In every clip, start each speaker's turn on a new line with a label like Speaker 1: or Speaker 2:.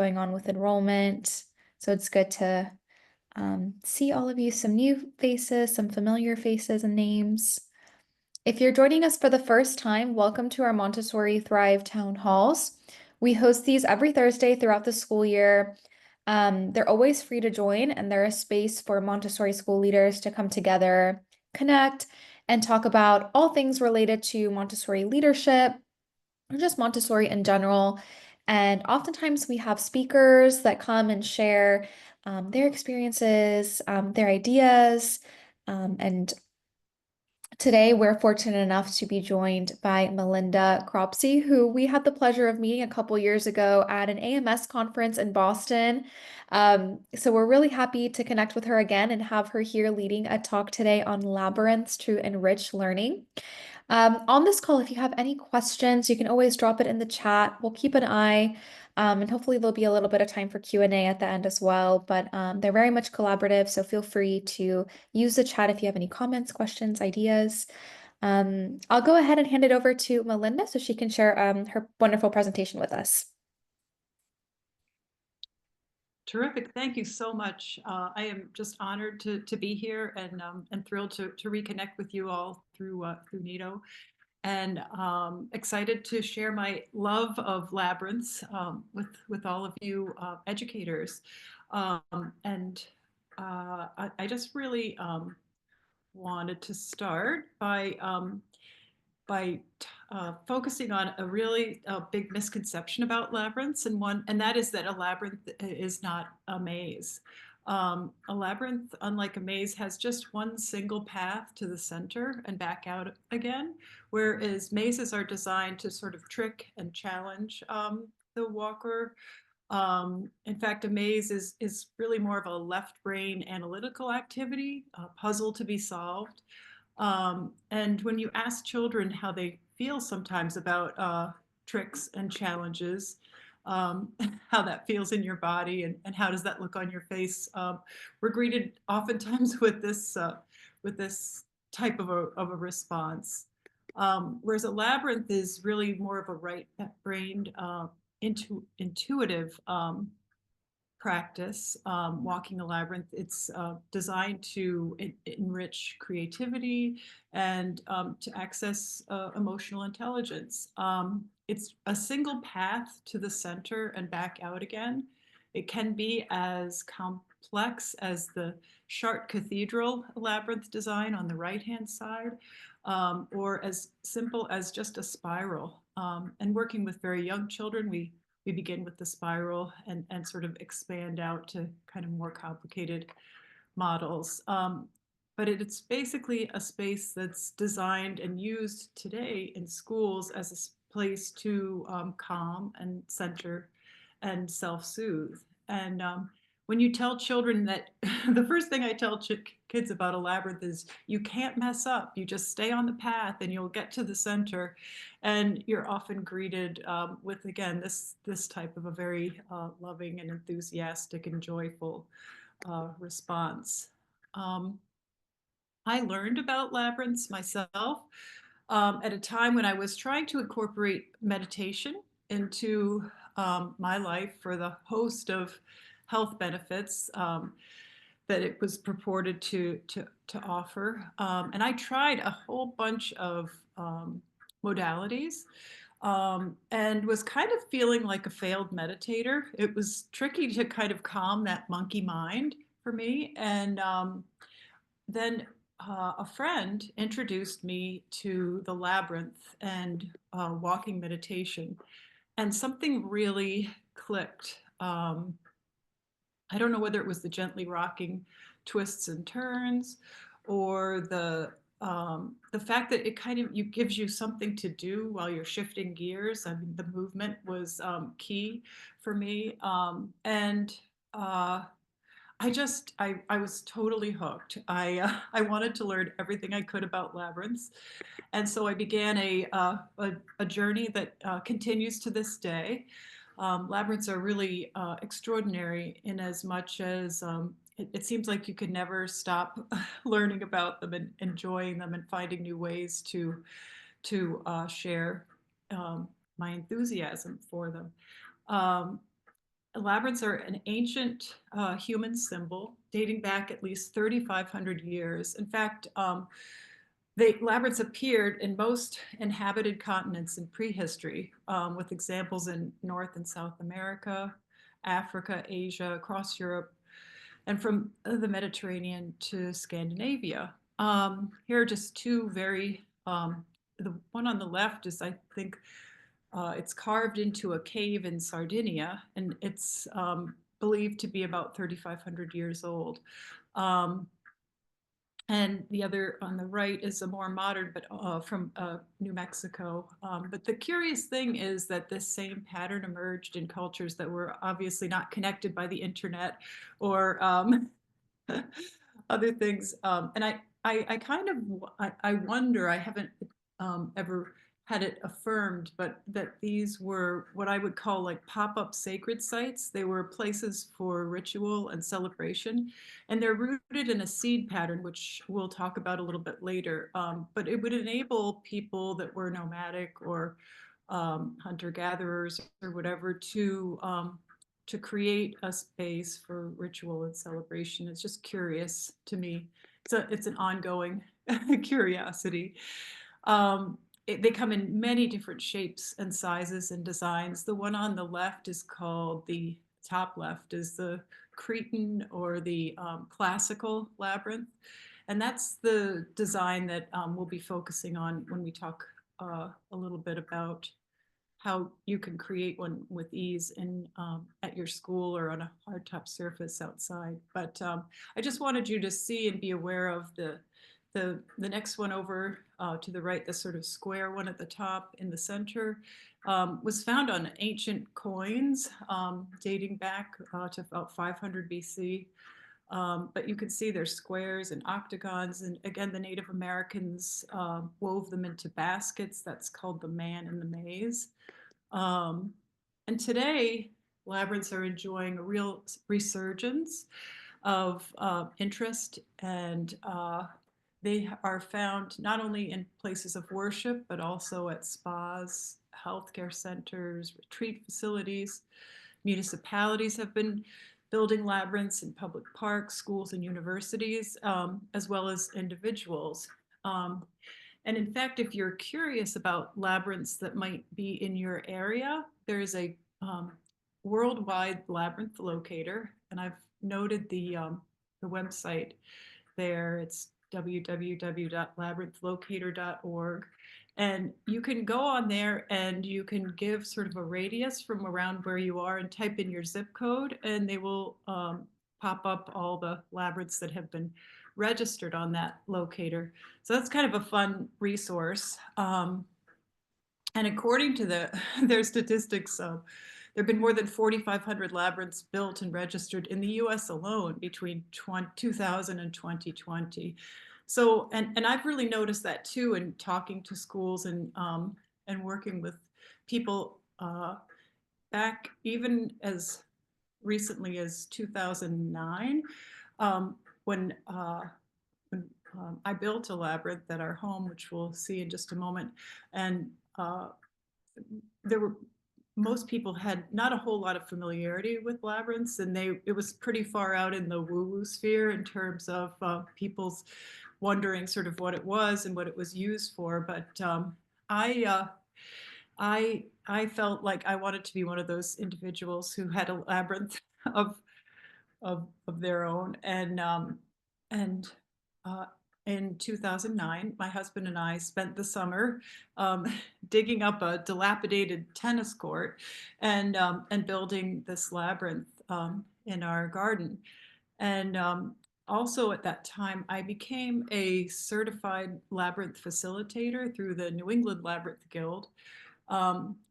Speaker 1: going on with enrollment. So it's good to see all of you, some new faces, some familiar faces and names. If you're joining us for the first time, welcome to our Montessori Thrive Town Halls. We host these every Thursday throughout the school year. They're always free to join, and they're a space for Montessori school leaders to come together, connect, and talk about all things related to Montessori leadership, or just Montessori in general. And oftentimes we have speakers that come and share their experiences, their ideas, and today, we're fortunate enough to be joined by Melinda Cropsey, who we had the pleasure of meeting a couple years ago at an AMS conference in Boston. So we're really happy to connect with her again and have her here leading a talk today on labyrinths to enrich learning. On this call, if you have any questions, you can always drop it in the chat. We'll keep an eye, and hopefully there'll be a little bit of time for Q&A at the end as well. But they're very much collaborative, so feel free to use the chat if you have any comments, questions, ideas. I'll go ahead and hand it over to Melinda so she can share her wonderful presentation with us.
Speaker 2: Terrific. Thank you so much. I am just honored to be here and thrilled to reconnect with you all through Nido, and excited to share my love of labyrinths with all of you educators. And I just really wanted to start by focusing on a really big misconception about labyrinths, and that is that a labyrinth is not a maze. A labyrinth, unlike a maze, has just one single path to the center and back out again, whereas mazes are designed to sort of trick and challenge the walker. In fact, a maze is really more of a left brain analytical activity, a puzzle to be solved. And when you ask children how they feel sometimes about tricks and challenges, how that feels in your body and how does that look on your face, we're greeted oftentimes with this type of a response. Whereas a labyrinth is really more of a right-brained, intuitive practice, walking a labyrinth. It's designed to enrich creativity and to access emotional intelligence. It's a single path to the center and back out again. It can be as complex as the Chartres Cathedral labyrinth design on the right-hand side, or as simple as just a spiral. And working with very young children, we begin with the spiral and sort of expand out to kind of more complicated models. But it's basically a space that's designed and used today in schools as a place to calm and center and self-soothe. And when you tell children that, the first thing I tell kids about a labyrinth is you can't mess up. You just stay on the path and you'll get to the center. And you're often greeted with, again, this type of a very loving and enthusiastic and joyful response. I learned about labyrinths myself at a time when I was trying to incorporate meditation into my life for the host of health benefits that it was purported to offer. And I tried a whole bunch of modalities and was kind of feeling like a failed meditator. It was tricky to kind of calm that monkey mind for me. And then a friend introduced me to the labyrinth and walking meditation, and something really clicked. I don't know whether it was the gently rocking twists and turns, or the fact that it kind of gives you something to do while you're shifting gears. I mean, the movement was key for me, and I was totally hooked. I wanted to learn everything I could about labyrinths, and so I began a journey that continues to this day. Labyrinths are really extraordinary in as much as it seems like you could never stop learning about them and enjoying them and finding new ways to share my enthusiasm for them. Um, Labyrinths are an ancient human symbol dating back at least 3,500 years. In fact, labyrinths appeared in most inhabited continents in prehistory, with examples in North and South America, Africa, Asia, across Europe, and from the Mediterranean to Scandinavia. Here are just two the one on the left is, I think, it's carved into a cave in Sardinia, and it's believed to be about 3,500 years old. Um, and the other on the right is a more modern, but from New Mexico. But the curious thing is that this same pattern emerged in cultures that were obviously not connected by the internet or other things. And I kind of, I wonder, I haven't ever had it affirmed, but that these were what I would call like pop-up sacred sites. They were places for ritual and celebration, and they're rooted in a seed pattern, which we'll talk about a little bit later. But it would enable people that were nomadic or hunter-gatherers or whatever to create a space for ritual and celebration. It's just curious to me. It's an ongoing curiosity. Um, they come in many different shapes and sizes and designs. The one on the left is called, the top left is the Cretan or the classical labyrinth. And that's the design that we'll be focusing on when we talk a little bit about how you can create one with ease at your school or on a hardtop surface outside. But I just wanted you to see and be aware of the next one over to the right, the sort of square one at the top in the center, was found on ancient coins dating back to about 500 BC. But you can see there's squares and octagons. And again, the Native Americans wove them into baskets. That's called the man in the maze. Um, and today, labyrinths are enjoying a real resurgence of interest, and they are found not only in places of worship, but also at spas, healthcare centers, retreat facilities. Municipalities have been building labyrinths in public parks, schools, and universities, as well as individuals. Um, and in fact, if you're curious about labyrinths that might be in your area, there's a worldwide labyrinth locator, and I've noted the website there. It's www.labyrinthlocator.org. And you can go on there and you can give sort of a radius from around where you are and type in your zip code, and they will pop up all the labyrinths that have been registered on that locator. So that's kind of a fun resource. And according to their statistics, there have been more than 4,500 labyrinths built and registered in the US alone between 2000 and 2020. So, and I've really noticed that too in talking to schools and working with people back even as recently as 2009, um, when I built a labyrinth at our home, which we'll see in just a moment. And there were most people had not a whole lot of familiarity with labyrinths, and it was pretty far out in the woo-woo sphere in terms of people's wondering sort of what it was and what it was used for. But I I felt like I wanted to be one of those individuals who had a labyrinth of of their own. And uh, in 2009, my husband and I spent the summer um, digging up a dilapidated tennis court and building this labyrinth in our garden. And also at that time, I became a certified labyrinth facilitator through the New England Labyrinth Guild,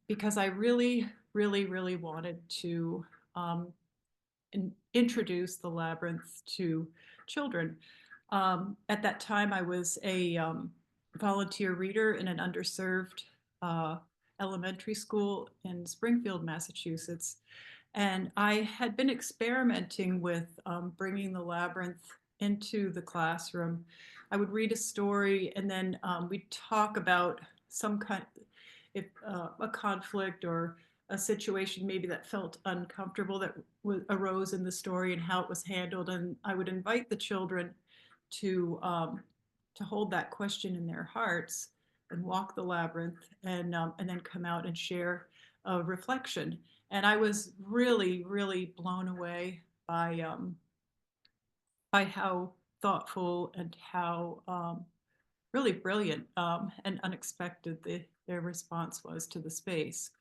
Speaker 2: because I really, really, really wanted to um, introduce the labyrinth to children. At that time, I was a volunteer reader in an underserved uh, elementary school in Springfield, Massachusetts. And I had been experimenting with bringing the labyrinth into the classroom. I would read a story, and then we'd talk about some kind, if a conflict or a situation maybe that felt uncomfortable that arose in the story and how it was handled. And I would invite the children to hold that question in their hearts and walk the labyrinth, and then come out and share a reflection. And I was really, really blown away by how thoughtful and how really brilliant and unexpected their response was to the space.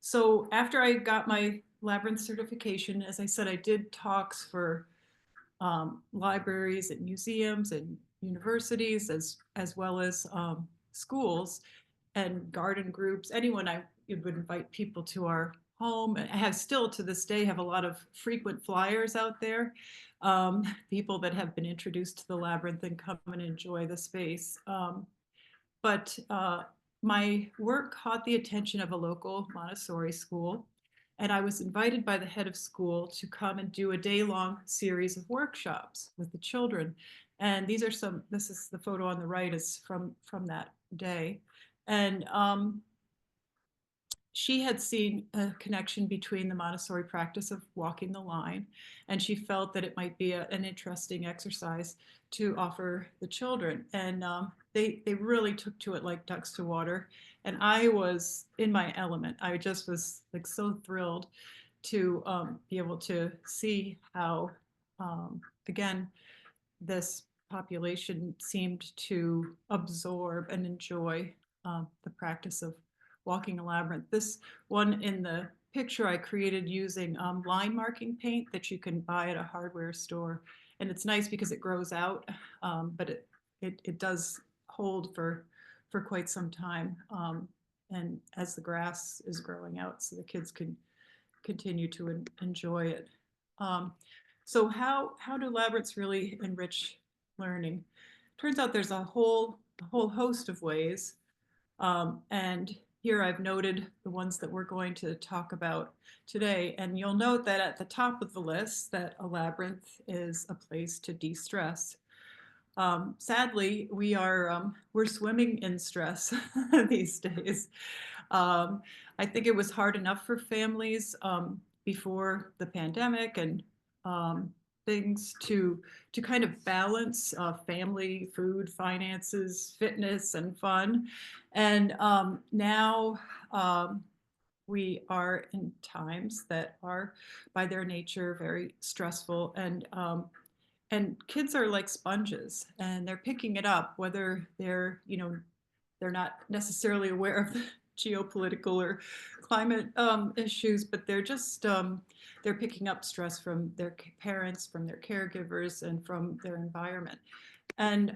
Speaker 2: So after I got my Labyrinth certification, as I said, I did talks for libraries and museums and universities, as well as schools and garden groups. Anyone I would invite people to our home. And I have still to this day have a lot of frequent flyers out there, people that have been introduced to the Labyrinth and come and enjoy the space. But my work caught the attention of a local Montessori school, and I was invited by the head of school to come and do a day-long series of workshops with the children. And this is the photo on the right is from that day. And she had seen a connection between the Montessori practice of walking the line, and she felt that it might be an interesting exercise to offer the children. And they really took to it like ducks to water. And I was in my element. I just was like so thrilled to be able to see how, again, this population seemed to absorb and enjoy the practice of walking a labyrinth. This one in the picture I created using line marking paint that you can buy at a hardware store. And it's nice because it grows out, but it does hold for quite some time. And as the grass is growing out, so the kids can continue to enjoy it. Um, so how do labyrinths really enrich learning? Turns out there's a whole host of ways. And here I've noted the ones that we're going to talk about today. And you'll note that at the top of the list that a labyrinth is a place to de-stress. Sadly, we're swimming in stress these days. I think it was hard enough for families before the pandemic and things to kind of balance family, food, finances, fitness, and fun. And now we are in times that are, by their nature, very stressful, and kids are like sponges, and they're picking it up, whether they're not necessarily aware of the geopolitical or climate issues, but they're picking up stress from their parents, from their caregivers, and from their environment. And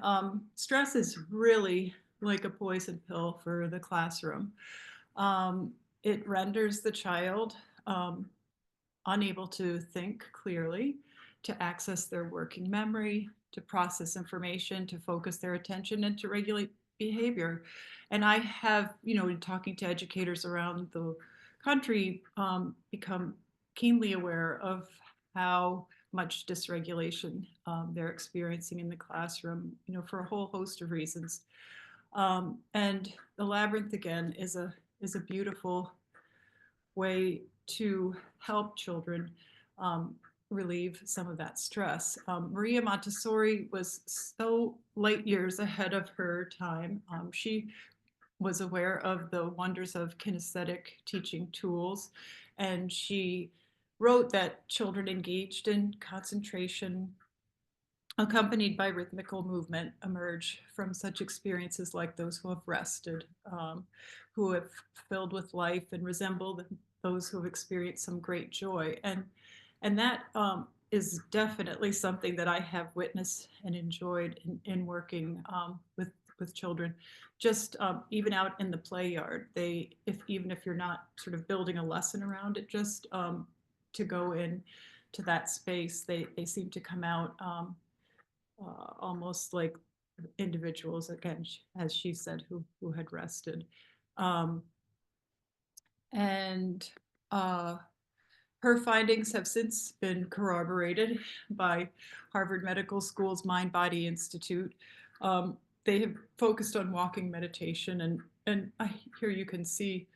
Speaker 2: stress is really like a poison pill for the classroom. Um, it renders the child unable to think clearly, to access their working memory, to process information, to focus their attention, and to regulate behavior. And I have, in talking to educators around the country, become keenly aware of how much dysregulation they're experiencing in the classroom, for a whole host of reasons. And the labyrinth again is a beautiful way to help children relieve some of that stress. Maria Montessori was so light years ahead of her time. She was aware of the wonders of kinesthetic teaching tools, and she wrote that children engaged in concentration, accompanied by rhythmical movement, emerge from such experiences like those who have rested, who have filled with life and resemble those who have experienced some great joy. And that is definitely something that I have witnessed and enjoyed in working with children. Just even out in the play yard, even if you're not sort of building a lesson around it, just to go in to that space, they seem to come out almost like individuals, again, as she said, who had rested. Um, and her findings have since been corroborated by Harvard Medical School's Mind Body Institute. They have focused on walking meditation, and here you can see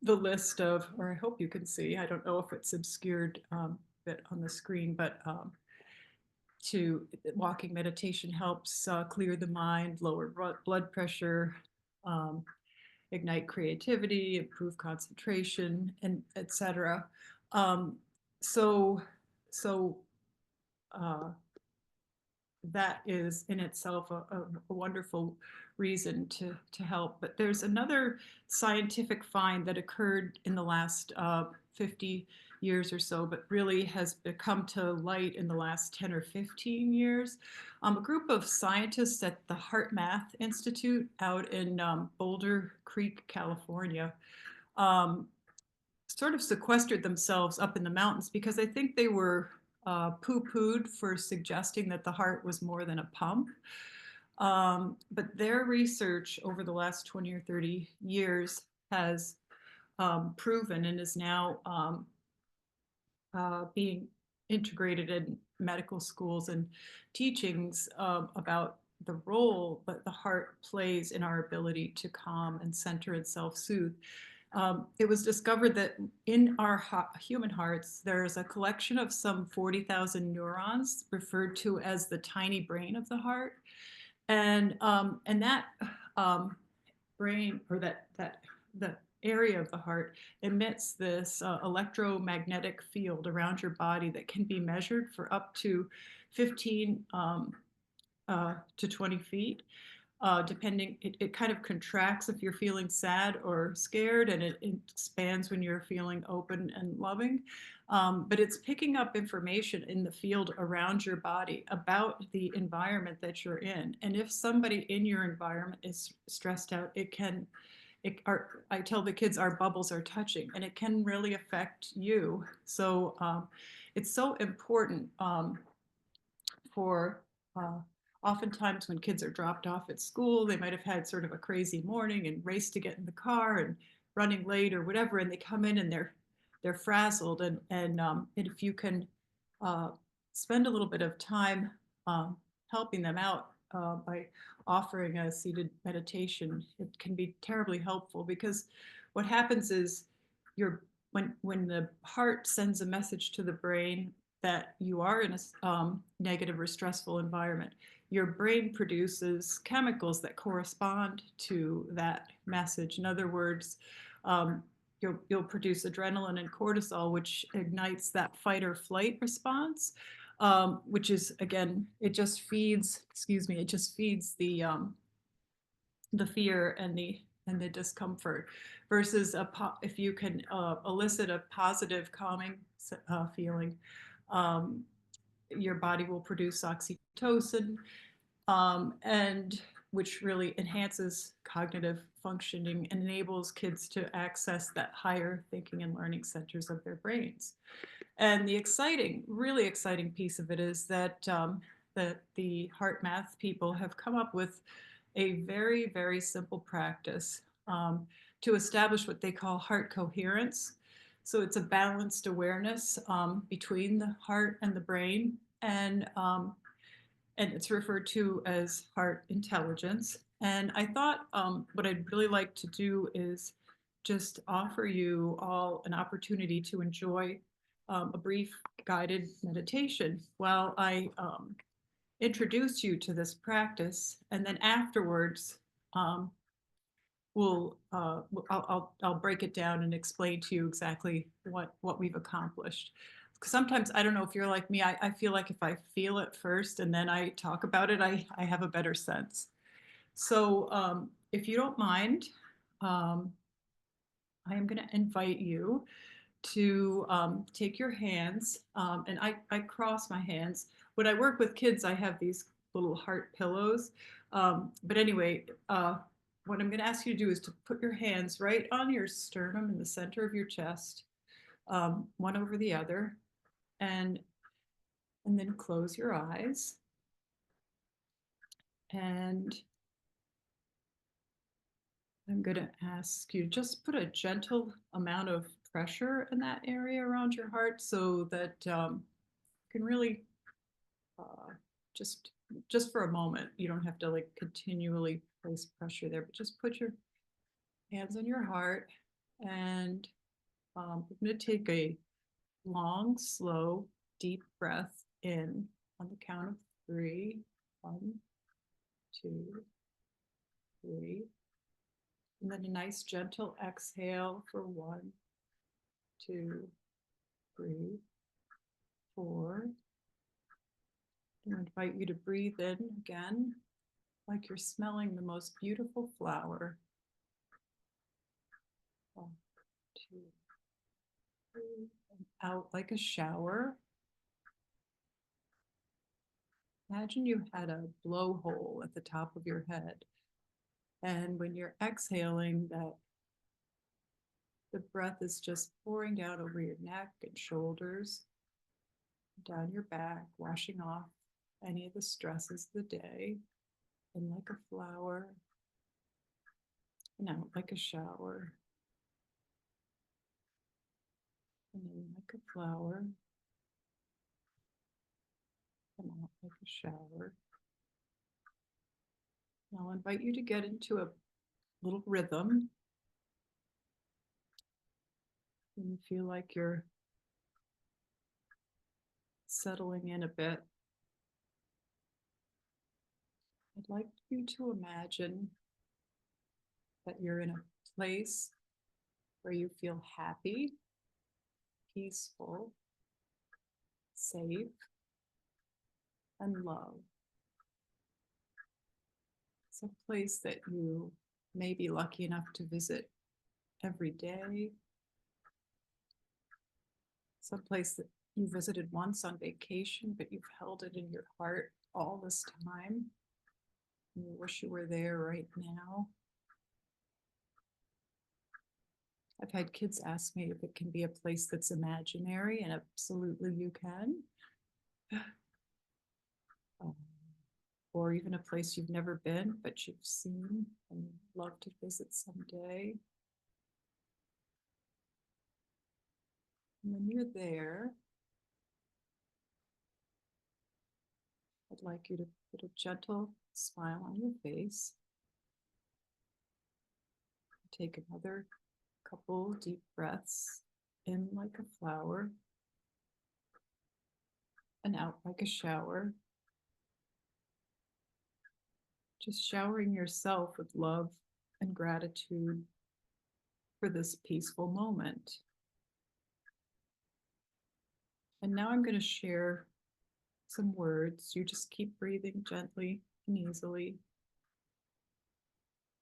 Speaker 2: the list of, or I hope you can see, I don't know if it's obscured bit on the screen, but to walking meditation helps clear the mind, lower blood pressure, um, ignite creativity, improve concentration, and etc. Um, so, so uh, that is in itself a wonderful reason to help. But there's another scientific find that occurred in the last 50 years or so, but really has come to light in the last 10 or 15 years. A group of scientists at the Heart Math Institute out in Boulder Creek, California, um, sort of sequestered themselves up in the mountains because I think they were poo-pooed for suggesting that the heart was more than a pump. But their research over the last 20 or 30 years has proven and is now being integrated in medical schools and teachings about the role that the heart plays in our ability to calm and center and self-soothe. It was discovered that in our human hearts, there's a collection of some 40,000 neurons referred to as the tiny brain of the heart. And that brain, or the area of the heart, emits this electromagnetic field around your body that can be measured for up to 15 to 20 feet. Depending, it kind of contracts if you're feeling sad or scared, and it expands when you're feeling open and loving. But it's picking up information in the field around your body about the environment that you're in. And if somebody in your environment is stressed out, I tell the kids our bubbles are touching, and it can really affect you. So it's so important for oftentimes when kids are dropped off at school, they might have had sort of a crazy morning and race to get in the car and running late or whatever, and they come in and they're frazzled, and if you can uh, spend a little bit of time helping them out by offering a seated meditation, it can be terribly helpful, because what happens is your when the heart sends a message to the brain that you are in a negative or stressful environment, your brain produces chemicals that correspond to that message. In other words, you'll produce adrenaline and cortisol, which ignites that fight or flight response, which is, again, it just feeds, it just feeds the fear and the discomfort, versus if you can elicit a positive calming feeling, um, your body will produce oxytocin, and which really enhances cognitive functioning and enables kids to access that higher thinking and learning centers of their brains. And the exciting, really exciting piece of it is that the heart math people have come up with a very, very simple practice to establish what they call heart coherence. So it's a balanced awareness between the heart and the brain, and it's referred to as heart intelligence. And I thought what I'd really like to do is just offer you all an opportunity to enjoy a brief guided meditation while I introduce you to this practice. And then afterwards, um, I'll break it down and explain to you exactly what we've accomplished. Because sometimes, I don't know if you're like me, I feel like if I feel it first and then I talk about it, I have a better sense. So if you don't mind, um, I am going to invite you to take your hands, and I cross my hands. When I work with kids, I have these little heart pillows. But anyway, what I'm going to ask you to do is to put your hands right on your sternum in the center of your chest, one over the other, and then close your eyes. And I'm going to ask you just put a gentle amount of pressure in that area around your heart, so that you can really uh, just for a moment. You don't have to like continually place pressure there, but just put your hands on your heart And I'm going to take a long, slow, deep breath in on the count of 3. 1, 2, 3. And then a nice gentle exhale for 1, 2, 3, 4. And I invite you to breathe in again, like you're smelling the most beautiful flower. 1, 2, 3, and out like a shower. Imagine you had a blowhole at the top of your head. And when you're exhaling, that the breath is just pouring down over your neck and shoulders, down your back, washing off any of the stresses of the day. And like a flower, and out like a shower. And in like a flower, and out like a shower. Now I'll invite you to get into a little rhythm. And you feel like you're settling in a bit. I'd like you to imagine that you're in a place where you feel happy, peaceful, safe, and loved. It's a place that you may be lucky enough to visit every day. Some place that you visited once on vacation, but you've held it in your heart all this time. And you wish you were there right now. I've had kids ask me if it can be a place that's imaginary, and absolutely you can. Or even a place you've never been, but you've seen and love to visit someday. And when you're there, I'd like you to put a gentle smile on your face. Take another couple deep breaths in like a flower and out like a shower. Just showering yourself with love and gratitude for this peaceful moment. And now I'm going to share some words. You just keep breathing gently and easily.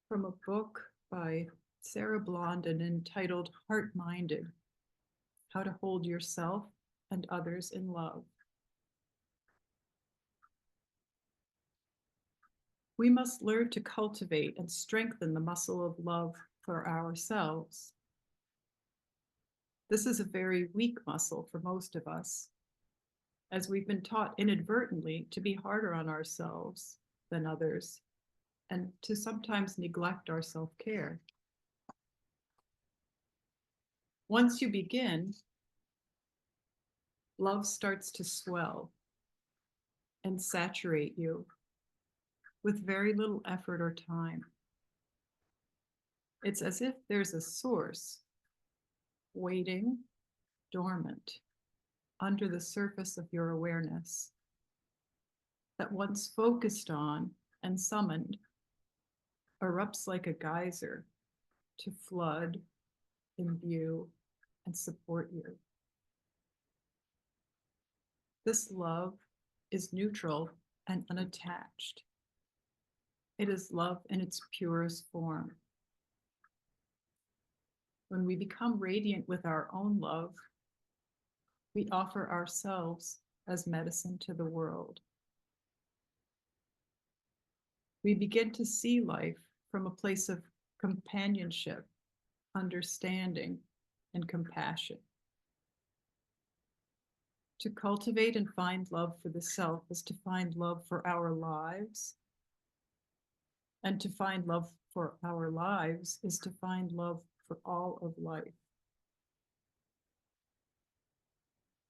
Speaker 2: From a book by Sarah Blondin entitled Heart-Minded: How to Hold Yourself and Others in Love. We must learn to cultivate and strengthen the muscle of love for ourselves. This is a very weak muscle for most of us, as we've been taught inadvertently to be harder on ourselves than others, and to sometimes neglect our self-care. Once you begin, love starts to swell and saturate you with very little effort or time. It's as if there's a source waiting dormant under the surface of your awareness that, once focused on and summoned, erupts like a geyser to flood, imbue, and support you. This love is neutral and unattached. It is love in its purest form. When we become radiant with our own love, we offer ourselves as medicine to the world. We begin to see life from a place of companionship, understanding, and compassion. To cultivate and find love for the self is to find love for our lives. And to find love for our lives is to find love for all of life.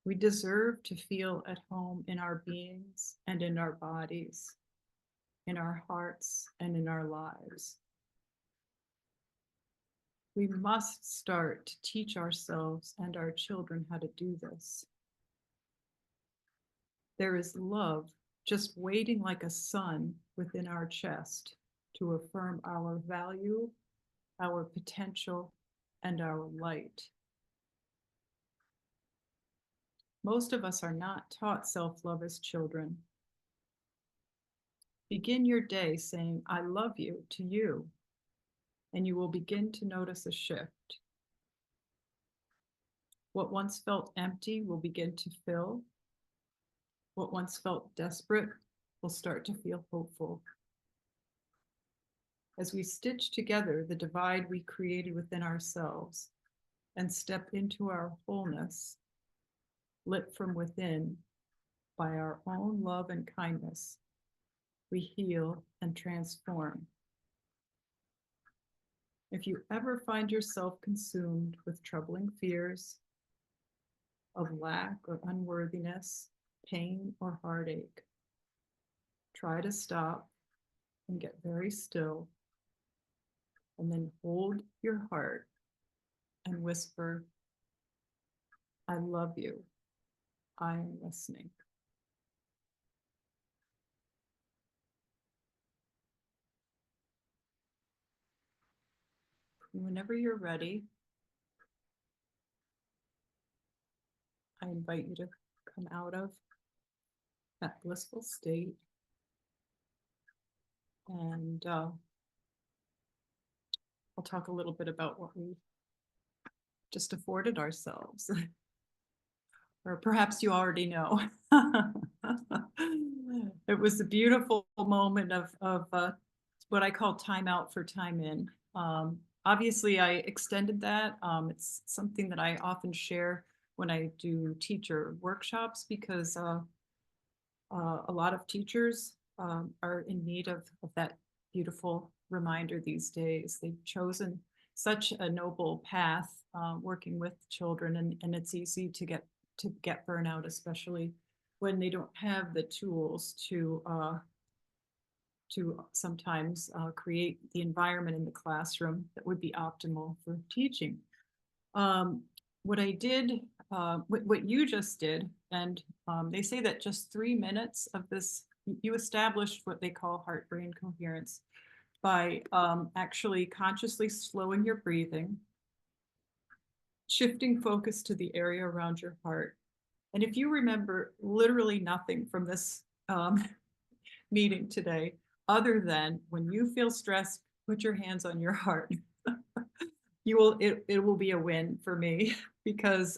Speaker 2: We deserve to feel at home in our beings and in our bodies, in our hearts and in our lives. We must start to teach ourselves and our children how to do this. There is love just waiting like a sun within our chest to affirm our value, our potential, and our light. Most of us are not taught self-love as children. Begin your day saying, I love you to you, and you will begin to notice a shift. What once felt empty will begin to fill. What once felt desperate will start to feel hopeful. As we stitch together the divide we created within ourselves and step into our wholeness, lit from within by our own love and kindness, we heal and transform. If you ever find yourself consumed with troubling fears of lack or unworthiness, pain or heartache, try to stop and get very still, and then hold your heart and whisper, I love you. I am listening. Whenever you're ready, I invite you to come out of that blissful state and I'll talk a little bit about what we just afforded ourselves. Or perhaps you already know. It was a beautiful moment of what I call time out for time in. Obviously, I extended that. It's something that I often share when I do teacher workshops because a lot of teachers are in need of that beautiful reminder these days. They've chosen such a noble path working with children, and it's easy to get burnout, especially when they don't have the tools to sometimes create the environment in the classroom that would be optimal for teaching. What I did, what you just did, and they say that just 3 minutes of this, you established what they call heart-brain coherence by actually consciously slowing your breathing, shifting focus to the area around your heart. And if you remember literally nothing from this meeting today, other than when you feel stressed, put your hands on your heart. It will be a win for me because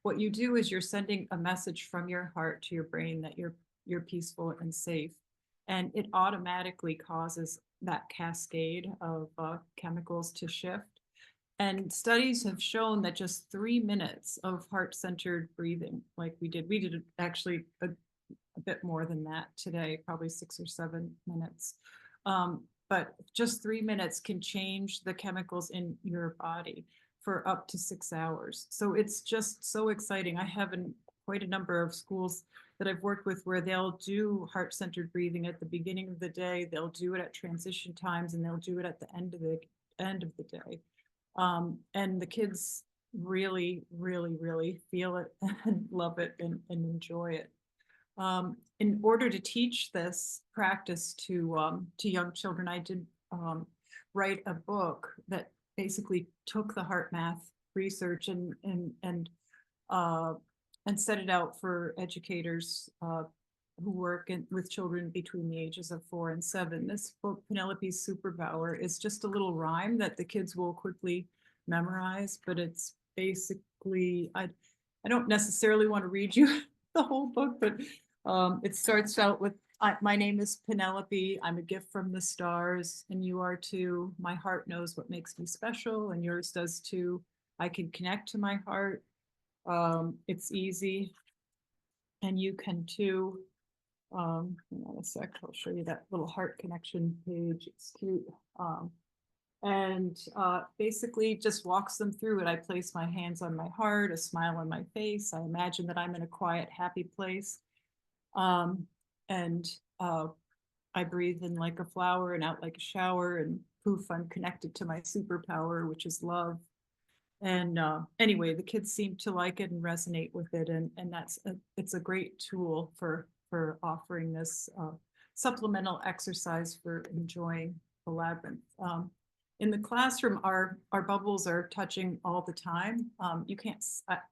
Speaker 2: what you do is you're sending a message from your heart to your brain that you're peaceful and safe, and it automatically causes that cascade of chemicals to shift. And studies have shown that just 3 minutes of heart-centered breathing, like we did actually a bit more than that today, probably 6 or 7 minutes. But just 3 minutes can change the chemicals in your body for up to 6 hours. So it's just so exciting. I have quite a number of schools that I've worked with where they'll do heart-centered breathing at the beginning of the day, they'll do it at transition times, and they'll do it at the end of the day. And the kids really, really, really feel it and love it and enjoy it. In order to teach this practice to young children, I did write a book that basically took the heart math research and set it out for educators who work with children between the ages of 4 and 7. This book, Penelope's Superpower, is just a little rhyme that the kids will quickly memorize, but it's basically, I don't necessarily want to read you the whole book, but it starts out with, my name is Penelope, I'm a gift from the stars, and you are too. My heart knows what makes me special, and yours does too. I can connect to my heart. It's easy, and you can too. Hang on a sec, I'll show you that little heart connection page. It's cute. And basically just walks them through it. I place my hands on my heart, a smile on my face. I imagine that I'm in a quiet, happy place. And I breathe in like a flower and out like a shower. And poof, I'm connected to my superpower, which is love. And anyway, the kids seem to like it and resonate with it, and it's a great tool for offering this supplemental exercise for enjoying the labyrinth. In the classroom, our bubbles are touching all the time. You can't,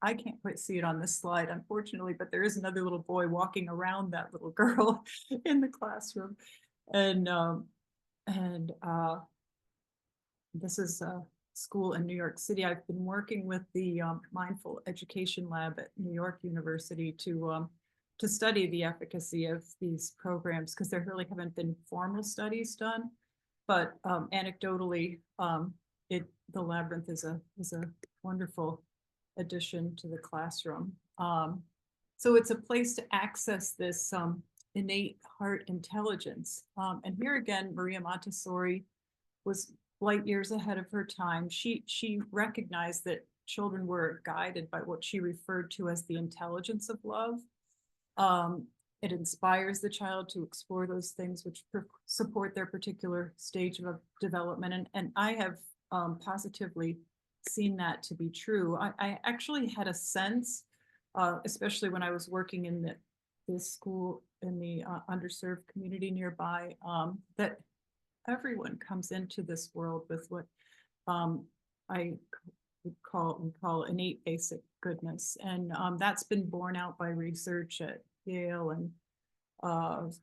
Speaker 2: I can't quite see it on this slide, unfortunately, but there is another little boy walking around that little girl in the classroom, and this is a school in New York City. I've been working with the Mindful Education Lab at New York University to study the efficacy of these programs, because there really haven't been formal studies done. But anecdotally, the Labyrinth is a wonderful addition to the classroom. So it's a place to access this innate heart intelligence. And here again, Maria Montessori was light years ahead of her time. She recognized that children were guided by what she referred to as the intelligence of love. It inspires the child to explore those things which support their particular stage of development. And I have positively seen that to be true. I actually had a sense, especially when I was working in this school in the underserved community nearby, that everyone comes into this world with what I would call innate basic goodness. And that's been borne out by research at Yale and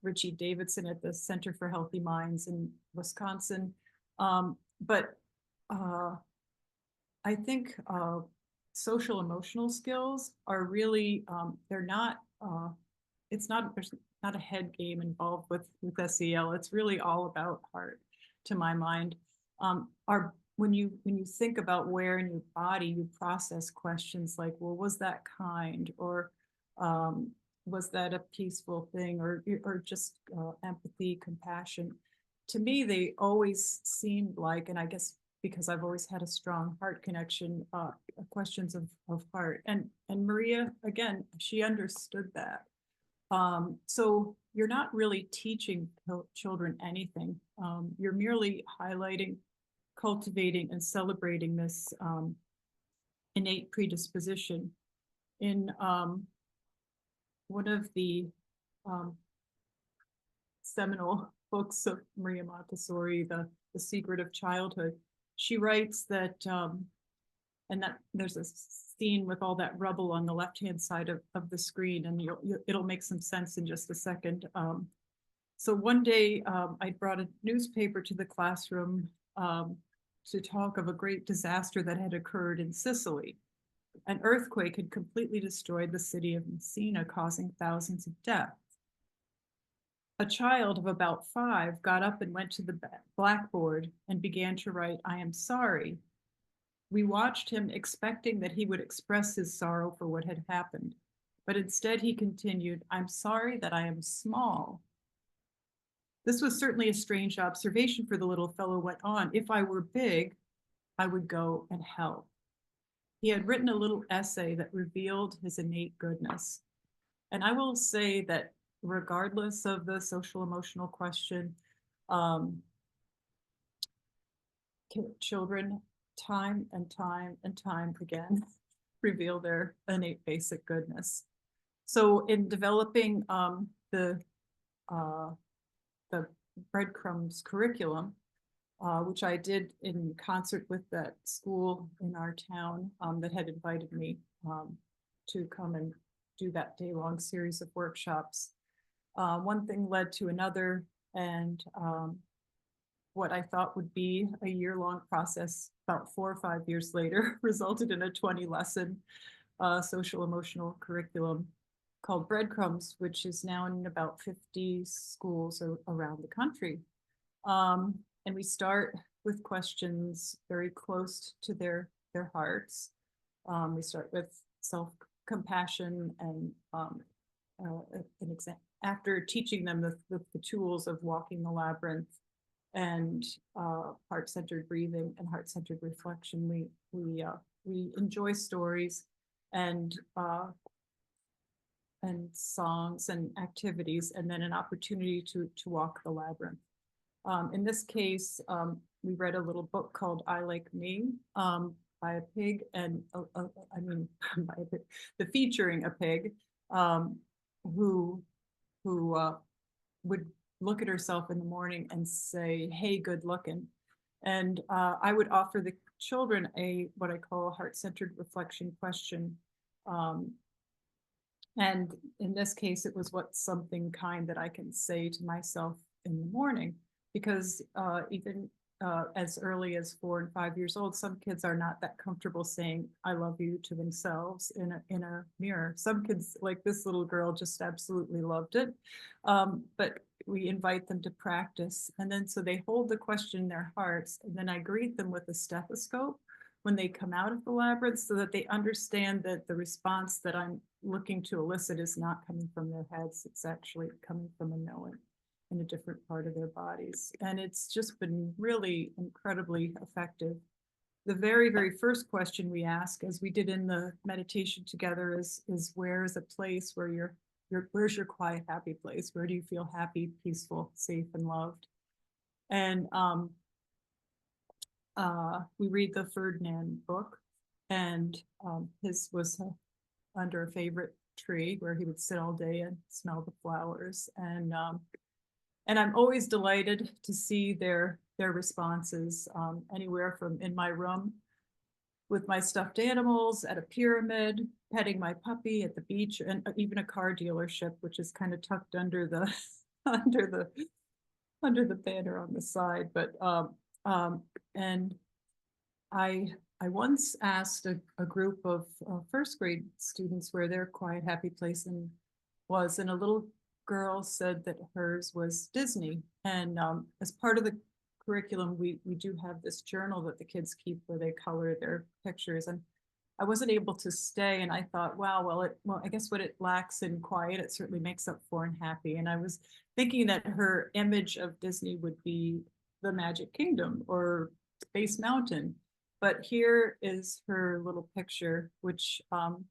Speaker 2: Richie Davidson at the Center for Healthy Minds in Wisconsin. But I think social emotional skills are really, they're not, there's not a head game involved with SEL. It's really all about heart, to my mind. When you think about where in your body you process questions like, well, was that kind, or was that a peaceful thing, or just empathy, compassion? To me, they always seemed like, and I guess because I've always had a strong heart connection, questions of heart. And Maria, again, she understood that. So you're not really teaching children anything. You're merely highlighting, cultivating, and celebrating this innate predisposition. In one of the seminal books of Maria Montessori, The Secret of Childhood, she writes that, and that there's a scene with all that rubble on the left-hand side of the screen, and it'll make some sense in just a second. So one day I brought a newspaper to the classroom to talk of a great disaster that had occurred in Sicily. An earthquake had completely destroyed the city of Messina, causing thousands of deaths. A child of about 5 got up and went to the blackboard and began to write, "I am sorry." We watched him, expecting that he would express his sorrow for what had happened, but instead he continued, "I'm sorry that I am small." This was certainly a strange observation, for the little fellow went on, "If I were big, I would go and help." He had written a little essay that revealed his innate goodness. And I will say that regardless of the social emotional question, children time and time and time again reveal their innate basic goodness. So in developing the breadcrumbs curriculum, which I did in concert with that school in our town that had invited me to come and do that day-long series of workshops. One thing led to another, and what I thought would be a year-long process about 4 or 5 years later resulted in a 20-lesson social emotional curriculum called Breadcrumbs, which is now in about 50 schools around the country. And we start with questions very close to their hearts. We start with self-compassion and an example. After teaching them the tools of walking the labyrinth and heart-centered breathing and heart-centered reflection, we enjoy stories and songs and activities, and then an opportunity to walk the labyrinth. In this case, we read a little book called I Like Me, by a pig and I mean, by a pig, the featuring a pig, who would look at herself in the morning and say, "Hey, good looking." And I would offer the children a what I call a heart-centered reflection question. Um, and in this case, it was what's something kind that I can say to myself in the morning? Because even as early as 4 and 5 years old, some kids are not that comfortable saying "I love you" to themselves in a mirror. Some kids, like this little girl, just absolutely loved it. But we invite them to practice, and then so they hold the question in their hearts, and then I greet them with a stethoscope when they come out of the labyrinth, so that they understand that the response that I'm looking to elicit is not coming from their heads. It's actually coming from a knowing in a different part of their bodies. And it's just been really incredibly effective. The very, very first question we ask, as we did in the meditation together, is where is a place where where's your quiet, happy place? Where do you feel happy, peaceful, safe, and loved? And we read the Ferdinand book, and his was under a favorite tree where he would sit all day and smell the flowers. And I'm always delighted to see their responses, anywhere from in my room with my stuffed animals, at a pyramid, petting my puppy at the beach, and even a car dealership, which is kind of tucked under the under the under the banner on the side. But and I once asked a group of first grade students where their quiet, happy place was, and a little girl said that hers was Disney. And as part of the curriculum, we do have this journal that the kids keep where they color their pictures. And I wasn't able to stay, and I thought, wow, well, I guess what it lacks in quiet, it certainly makes up for in happy. And I was thinking that her image of Disney would be the Magic Kingdom or Space Mountain. But here is her little picture, which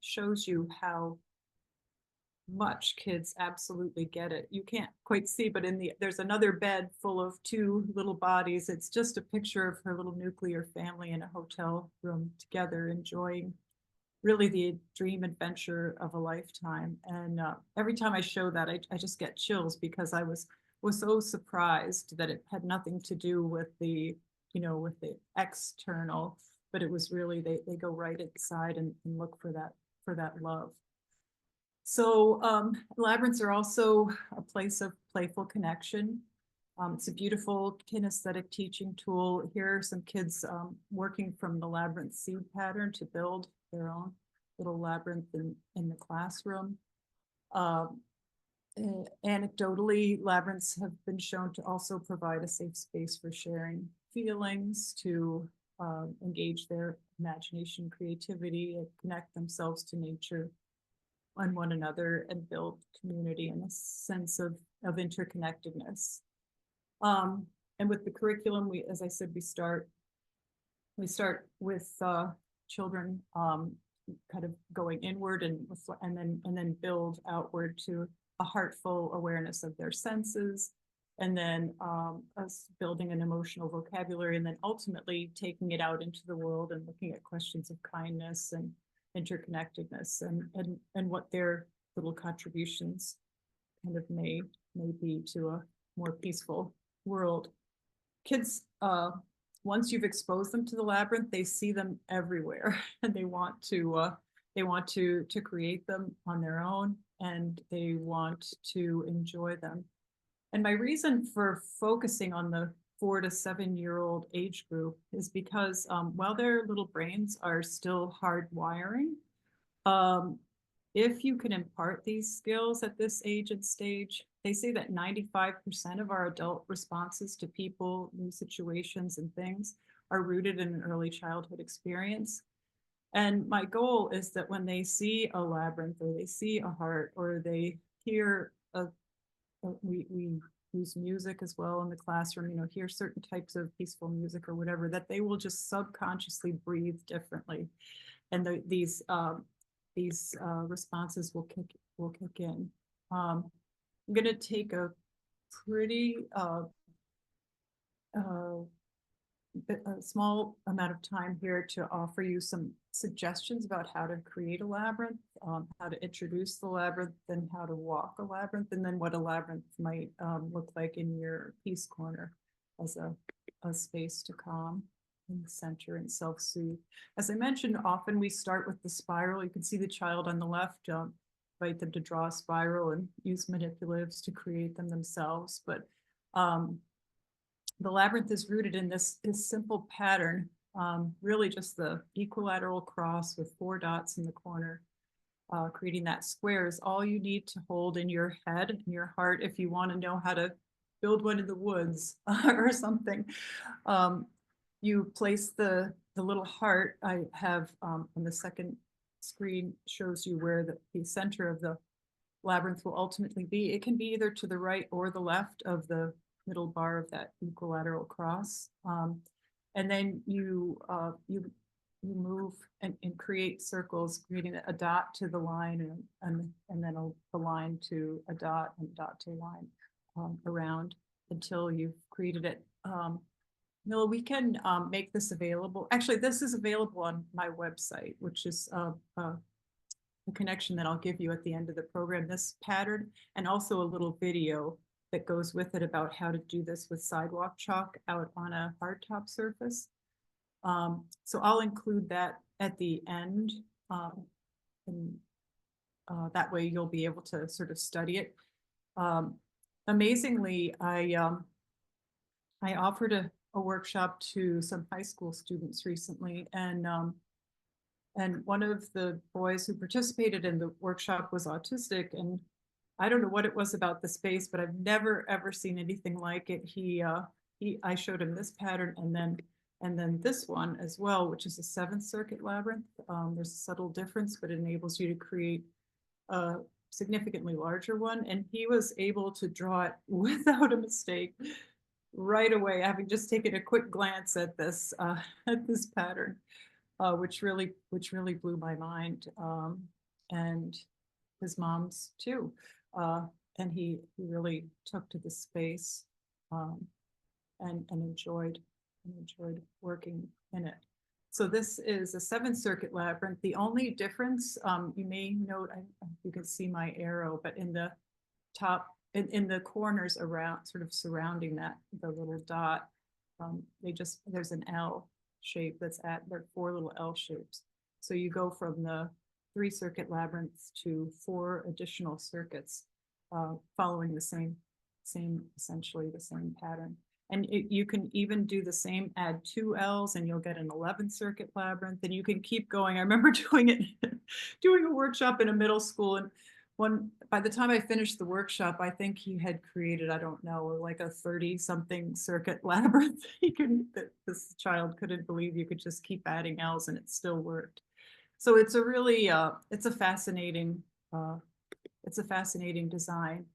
Speaker 2: shows you how much kids absolutely get it. You can't quite see, but there's another bed full of two little bodies. It's just a picture of her little nuclear family in a hotel room together, enjoying really the dream adventure of a lifetime. And every time I show that, I just get chills, because I was so surprised that it had nothing to do with with the external, but it was really, they go right inside and look for that love. So labyrinths are also a place of playful connection. It's a beautiful kinesthetic teaching tool. Here are some kids working from the labyrinth seed pattern to build their own little labyrinth in the classroom. Anecdotally, labyrinths have been shown to also provide a safe space for sharing feelings, to engage their imagination, creativity, and connect themselves to nature and one another, and build community and a sense of interconnectedness. And with the curriculum, as I said, we start with children kind of going inward and then build outward to a heartful awareness of their senses, and then us building an emotional vocabulary, and then ultimately taking it out into the world and looking at questions of kindness and interconnectedness, and what their little contributions kind of may be to a more peaceful world. Kids, once you've exposed them to the labyrinth, they see them everywhere, and they want to create them on their own, and they want to enjoy them. And my reason for focusing on the 4 to 7 year old age group is because while their little brains are still hardwiring, if you can impart these skills at this age and stage, they say that 95% of our adult responses to people, new situations, and things are rooted in an early childhood experience. And my goal is that when they see a labyrinth, or they see a heart, or they hear we use music as well in the classroom, hear certain types of peaceful music or whatever, that they will just subconsciously breathe differently. And these responses will kick in. I'm going to take a pretty a small amount of time here to offer you some suggestions about how to create a labyrinth, how to introduce the labyrinth, and how to walk a labyrinth, and then what a labyrinth might look like in your peace corner as a space to calm in the center and self-soothe. As I mentioned, often we start with the spiral. You can see the child on the left, invite them to draw a spiral and use manipulatives to create them themselves. But the labyrinth is rooted in this simple pattern, really just the equilateral cross with 4 dots in the corner. Creating that square is all you need to hold in your head and your heart if you want to know how to build one in the woods or something. You place the little heart. I have on the second screen shows you where the center of the labyrinth will ultimately be. It can be either to the right or the left of the middle bar of that equilateral cross. And then you move and create circles, creating a dot to the line and then a line to a dot and dot to a line around until you've created it. Mila, we can make this available. Actually, this is available on my website, which is the connection that I'll give you at the end of the program, this pattern, and also a little video that goes with it about how to do this with sidewalk chalk out on a hardtop surface. So I'll include that at the end, and that way you'll be able to sort of study it. Amazingly, I offered a workshop to some high school students recently, and one of the boys who participated in the workshop was autistic, and I don't know what it was about the space, but I've never ever seen anything like it. I showed him this pattern and then this one as well, which is a 7th circuit labyrinth. There's a subtle difference, but it enables you to create a significantly larger one. And he was able to draw it without a mistake right away, having just taken a quick glance at this pattern. Which really blew my mind, and his mom's too. And he really took to the space and enjoyed working in it. So this is a 7th circuit labyrinth. The only difference, you may note, you can see my arrow, but in the top, in the corners around, sort of surrounding that, the little dot, there's an L shape there are 4 little L shapes. So you go from the 3 circuit labyrinths to 4 additional circuits, following the same essentially the same pattern. And you can even do the same, add 2 L's and you'll get an 11th circuit labyrinth, and you can keep going. I remember doing a workshop in a middle school, and by the time I finished the workshop, I think he had created, I don't know, like a 30-something circuit labyrinth. This child couldn't believe you could just keep adding L's and it still worked. So it's a really, it's a fascinating design.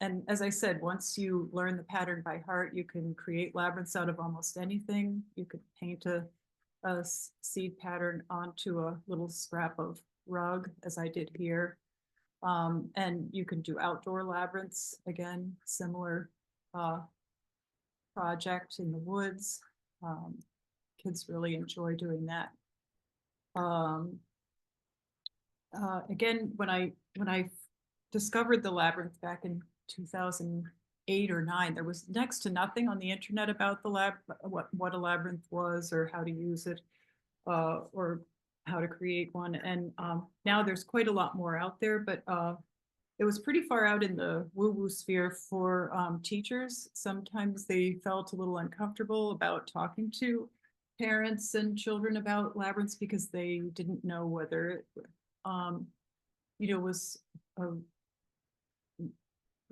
Speaker 2: And as I said, once you learn the pattern by heart, you can create labyrinths out of almost anything. You could paint a seed pattern onto a little scrap of rug, as I did here. And you can do outdoor labyrinths, again, similar project in the woods. Kids really enjoy doing that. Again, when I discovered the labyrinth back in 2008 or 9, there was next to nothing on the internet about the what a labyrinth was or how to use it, or how to create one. And now there's quite a lot more out there, but it was pretty far out in the woo-woo sphere for teachers. Sometimes they felt a little uncomfortable about talking to parents and children about labyrinths because they didn't know whether it was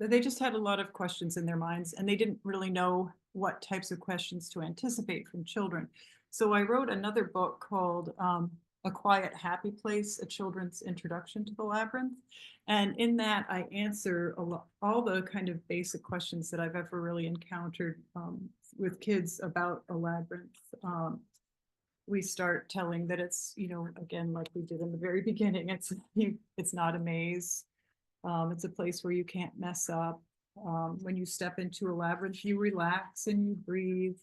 Speaker 2: they just had a lot of questions in their minds, and they didn't really know what types of questions to anticipate from children. So I wrote another book called A Quiet Happy Place, A Children's Introduction to the Labyrinth. And in that, I answer all the kind of basic questions that I've ever really encountered with kids about a labyrinth. We start telling that it's, again, like we did in the very beginning, it's not a maze. It's a place where you can't mess up. When you step into a labyrinth, you relax and you breathe,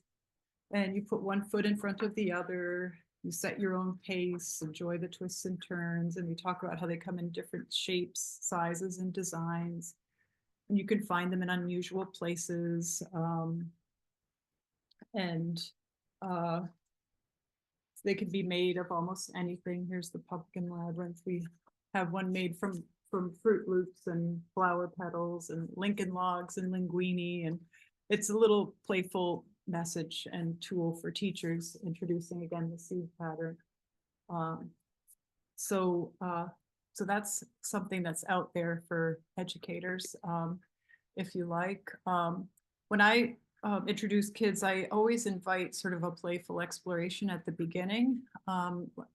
Speaker 2: and you put one foot in front of the other. You set your own pace, enjoy the twists and turns, and we talk about how they come in different shapes, sizes, and designs. And you can find them in unusual places. And they can be made of almost anything. Here's the pumpkin labyrinth. We have one made from Fruit Loops and flower petals and Lincoln logs and linguine. And it's a little playful message and tool for teachers, introducing again the seed pattern. Um, so that's something that's out there for educators, if you like. When I introduce kids, I always invite sort of a playful exploration at the beginning.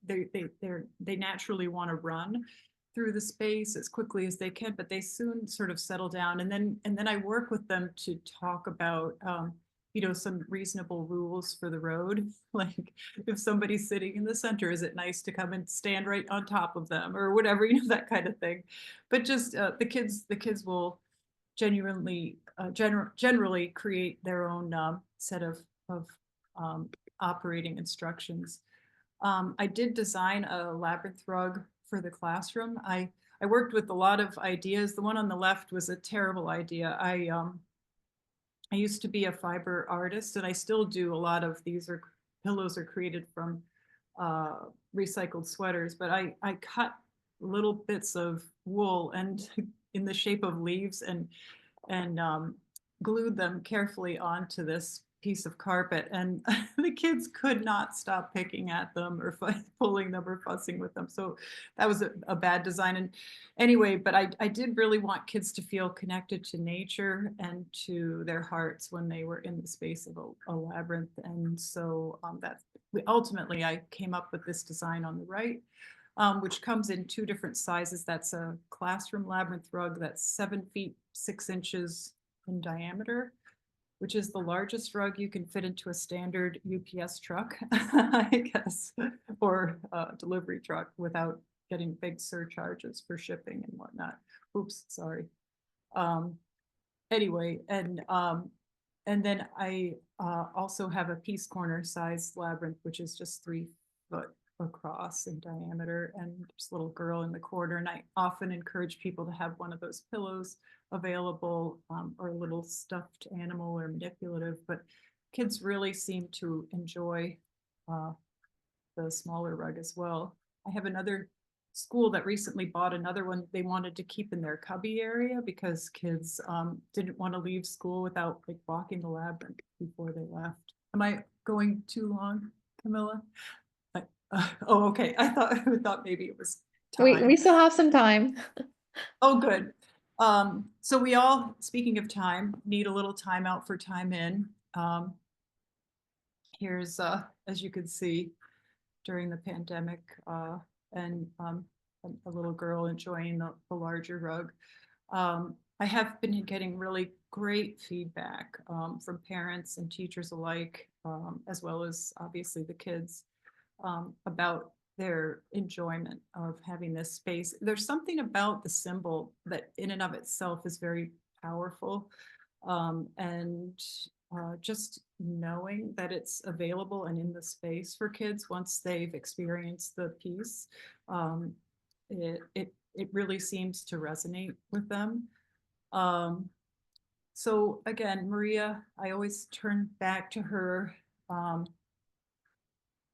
Speaker 2: They naturally want to run through the space as quickly as they can, but they soon sort of settle down. And then I work with them to talk about some reasonable rules for the road. Like if somebody's sitting in the center, is it nice to come and stand right on top of them or whatever, that kind of thing. But just the kids will generally create their own set of operating instructions. I did design a labyrinth rug for the classroom. I worked with a lot of ideas. The one on the left was a terrible idea. I used to be a fiber artist, and I still do. A lot of these pillows are created from recycled sweaters, but I cut little bits of wool and in the shape of leaves and glued them carefully onto this piece of carpet, and the kids could not stop picking at them or pulling them or fussing with them. So that was a bad design. And anyway, but I did really want kids to feel connected to nature and to their hearts when they were in the space of a labyrinth. And so ultimately I came up with this design on the right, which comes in two different sizes. That's a classroom labyrinth rug that's 7 feet 6 inches in diameter, which is the largest rug you can fit into a standard UPS truck, I guess, or a delivery truck without getting big surcharges for shipping and whatnot. Oops, sorry. Anyway, and then I also have a Peace Corner size labyrinth, which is just 3 foot across in diameter, and there's a little girl in the corner. And I often encourage people to have one of those pillows available, or a little stuffed animal or manipulative, but kids really seem to enjoy the smaller rug as well. I have another school that recently bought another one they wanted to keep in their cubby area because kids didn't want to leave school without like walking the labyrinth before they left. Am I going too long, Camilla? Oh, okay. I thought maybe it was time.
Speaker 1: We still have some time.
Speaker 2: Oh, good. So we all, speaking of time, need a little time out for time in. Here's, as you can see, during the pandemic, and a little girl enjoying the larger rug. I have been getting really great feedback from parents and teachers alike, as well as obviously the kids, about their enjoyment of having this space. There's something about the symbol that in and of itself is very powerful. And just knowing that it's available and in the space for kids once they've experienced the piece, it really seems to resonate with them. So again, Maria, I always turn back to her,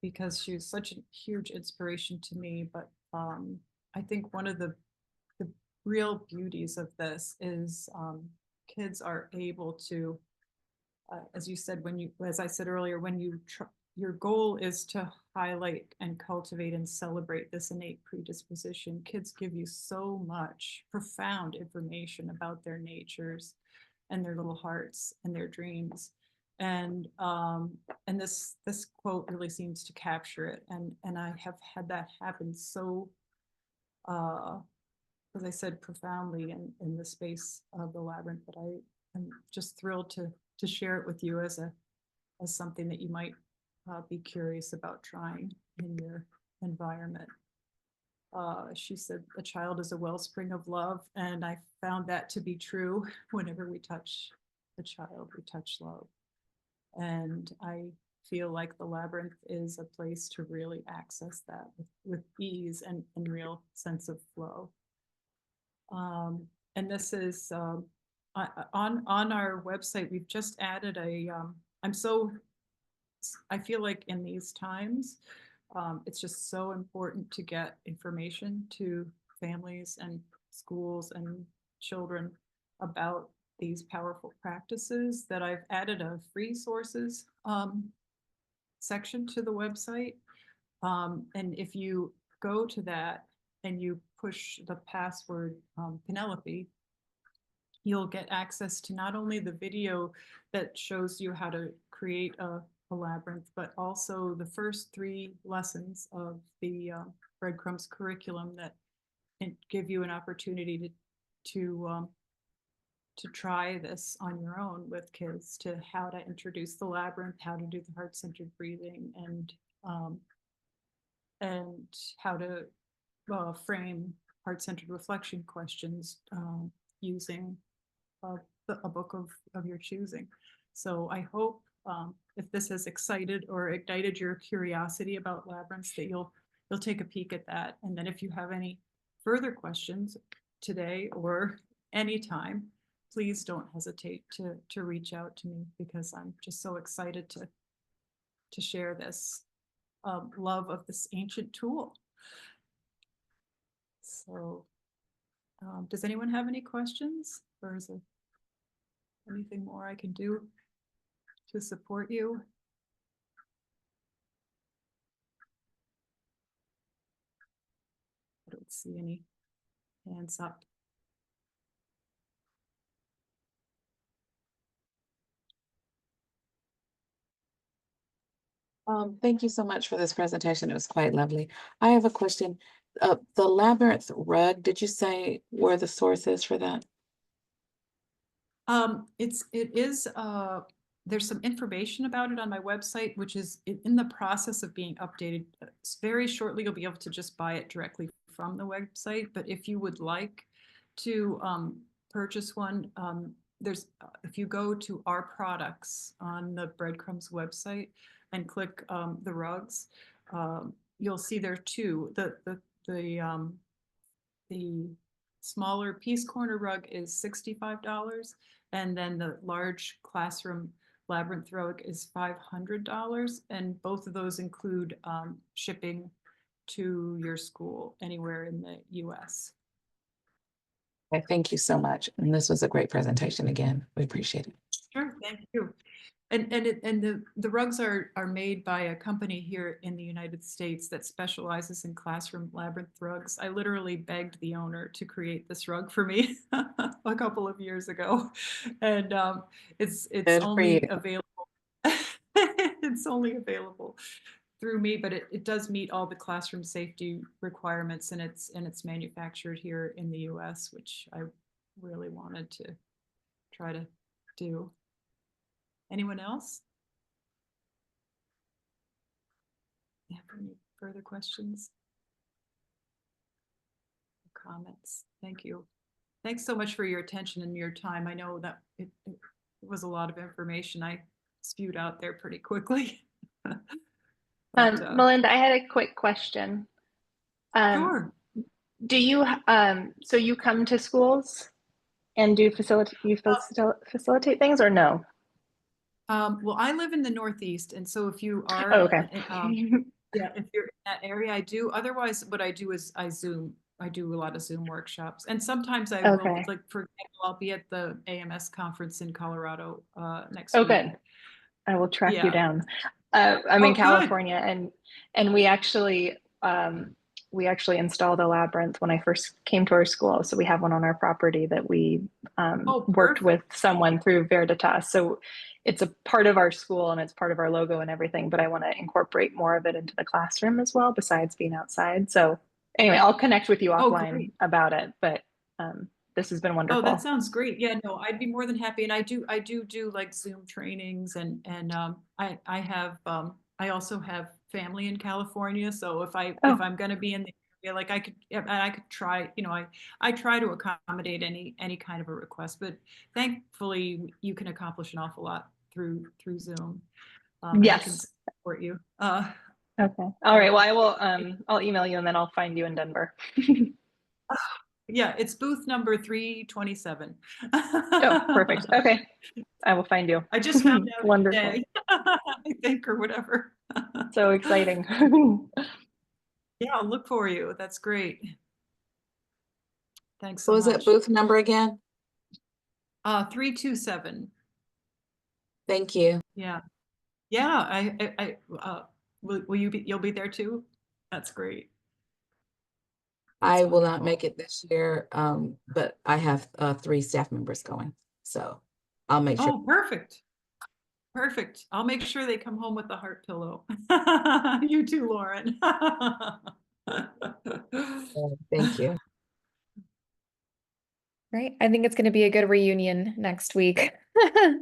Speaker 2: because she was such a huge inspiration to me. But I think one of the real beauties of this is kids are able to, as you said, as I said earlier, when your goal is to highlight and cultivate and celebrate this innate predisposition, kids give you so much profound information about their natures and their little hearts and their dreams. And this quote really seems to capture it. And I have had that happen so, as I said, profoundly in the space of the labyrinth, that I'm just thrilled to share it with you as something that you might be curious about trying in your environment. She said a child is a wellspring of love, and I found that to be true. Whenever we touch a child, we touch love. And I feel like the Labyrinth is a place to really access that with ease and real sense of flow. And this is on our website. We've just added a. I feel like in these times, it's just so important to get information to families and schools and children about these powerful practices that I've added a free sources section to the website. And if you go to that and you push the password Penelope, you'll get access to not only the video that shows you how to create a labyrinth, but also the first 3 lessons of the breadcrumbs curriculum that give you an opportunity to try this on your own with kids, to how to introduce the labyrinth, how to do the heart-centered breathing, and how to frame heart-centered reflection questions using a book of your choosing. So I hope if this has excited or ignited your curiosity about labyrinths, that you'll take a peek at that. And then if you have any further questions today or anytime, please don't hesitate to reach out to me, because I'm just so excited to share this love of this ancient tool. So does anyone have any questions, or is there anything more I can do to support you? I don't see any hands up.
Speaker 3: Thank you so much for this presentation. It was quite lovely. I have a question. The labyrinth rug, did you say where the source is for that?
Speaker 2: It is there's some information about it on my website, which is in the process of being updated. Very shortly, you'll be able to just buy it directly from the website. But if you would like to purchase one, if you go to our products on the Breadcrumbs website and click the rugs, you'll see there are 2. The smaller Peace Corner rug is $65, and then the large classroom labyrinth rug is $500. And both of those include shipping to your school anywhere in the US.
Speaker 3: Okay, thank you so much. And this was a great presentation again. We appreciate it.
Speaker 2: Sure, thank you. And the rugs are made by a company here in the United States that specializes in classroom labyrinth rugs. I literally begged the owner to create this rug for me a couple of years ago, and it's
Speaker 3: Good for
Speaker 2: only
Speaker 3: you.
Speaker 2: available. It's only available through me, but it does meet all the classroom safety requirements, and it's manufactured here in the US, which I really wanted to try to do. Anyone else? Have any further questions? Comments? Thank you. Thanks so much for your attention and your time. I know that it was a lot of information I spewed out there pretty quickly. But,
Speaker 4: Melinda, I had a quick question.
Speaker 2: Sure.
Speaker 4: Do you so you come to schools and do facilitate things, or no?
Speaker 2: Well, I live in the Northeast, and so if you are,
Speaker 4: okay.
Speaker 2: Yeah, if you're in that area, I do. Otherwise, what I do is I Zoom. I do a lot of Zoom workshops, and sometimes I will, like for example, I'll be at the AMS conference in Colorado next week.
Speaker 4: Good. I will track you down. I'm in California, and we actually installed a labyrinth when I first came to our school. So we have one on our property that we worked with someone through Veritas. So it's a part of our school and it's part of our logo and everything, but I want to incorporate more of it into the classroom as well, besides being outside. So anyway, I'll connect with you offline about it, but this has been wonderful.
Speaker 2: Oh, that sounds great. Yeah, no, I'd be more than happy. And I do like Zoom trainings, and I also have family in California. So if I'm going to be in the Yeah, like I could, yeah, and I could try, I try to accommodate any kind of a request, but thankfully you can accomplish an awful lot through Zoom. And I can
Speaker 4: Yes.
Speaker 2: support you.
Speaker 4: Okay. All right. Well, I will, I'll email you and then I'll find you in Denver.
Speaker 2: Yeah, it's booth number 327.
Speaker 4: Oh, perfect. Okay. I will find you.
Speaker 2: I just found out
Speaker 4: Wonderful.
Speaker 2: today, I think, or whatever.
Speaker 4: So exciting.
Speaker 2: Yeah, I'll look for you. That's great. Thanks so
Speaker 3: What was that
Speaker 2: much.
Speaker 3: booth number again?
Speaker 2: 327.
Speaker 3: Thank you.
Speaker 2: Yeah. Yeah, will you'll be there too? That's great. That's
Speaker 3: I will not
Speaker 2: wonderful.
Speaker 3: make it this year, but I have 3 staff members going, so I'll make sure.
Speaker 2: Oh, perfect. Perfect. I'll make sure they come home with a heart pillow. You too, Lauren.
Speaker 3: Thank you.
Speaker 1: Right. I think it's going to be a good reunion next week.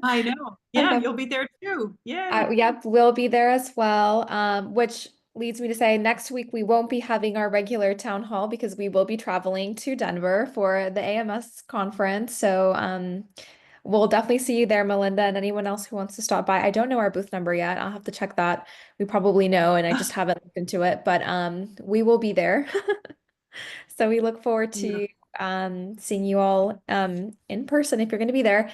Speaker 2: I know. Yeah, you'll be there too. Yay.
Speaker 1: Yep, we'll be there as well. Which leads me to say next week we won't be having our regular town hall because we will be traveling to Denver for the AMS conference. So we'll definitely see you there, Melinda, and anyone else who wants to stop by. I don't know our booth number yet. I'll have to check that. We probably know, and I just haven't looked into it, but we will be there. So we look forward to seeing you all in person if you're going to be there.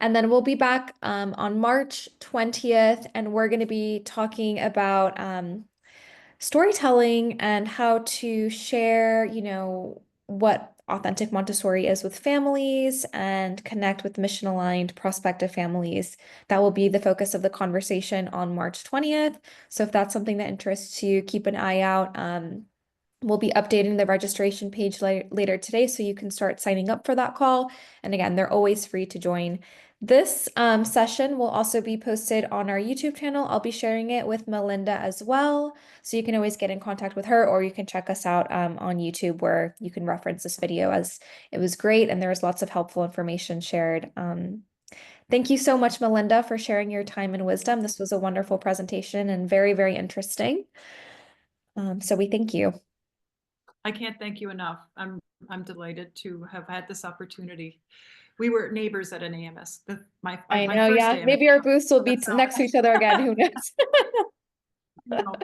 Speaker 1: And then we'll be back on March 20th, and we're going to be talking about storytelling and how to share, what authentic Montessori is with families and connect with mission-aligned prospective families. That will be the focus of the conversation on March 20th. So if that's something that interests you, keep an eye out. We'll be updating the registration page later today so you can start signing up for that call. And again, they're always free to join. This session will also be posted on our YouTube channel. I'll be sharing it with Melinda as well. So you can always get in contact with her, or you can check us out on YouTube where you can reference this video, as it was great and there was lots of helpful information shared. Thank you so much, Melinda, for sharing your time and wisdom. This was a wonderful presentation and very, very interesting. So we thank you.
Speaker 2: I can't thank you enough. I'm delighted to have had this opportunity. We were neighbors at an AMS. My
Speaker 1: I know,
Speaker 2: first
Speaker 1: yeah.
Speaker 2: AMS.
Speaker 1: Maybe our booths will be
Speaker 2: That's how-
Speaker 1: next to each other again. Who knows?
Speaker 2: No.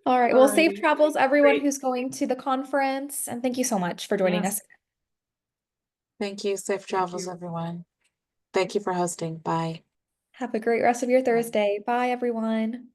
Speaker 1: All right. Well, safe
Speaker 2: Alrighty.
Speaker 1: travels, everyone
Speaker 2: Great.
Speaker 1: who's going to the conference. And thank you so much for joining
Speaker 2: Yes.
Speaker 1: us.
Speaker 3: Thank you. Safe travels,
Speaker 2: you.
Speaker 3: everyone. Thank you for hosting. Bye.
Speaker 1: Have a great rest of your
Speaker 2: Bye.
Speaker 1: Thursday. Bye, everyone.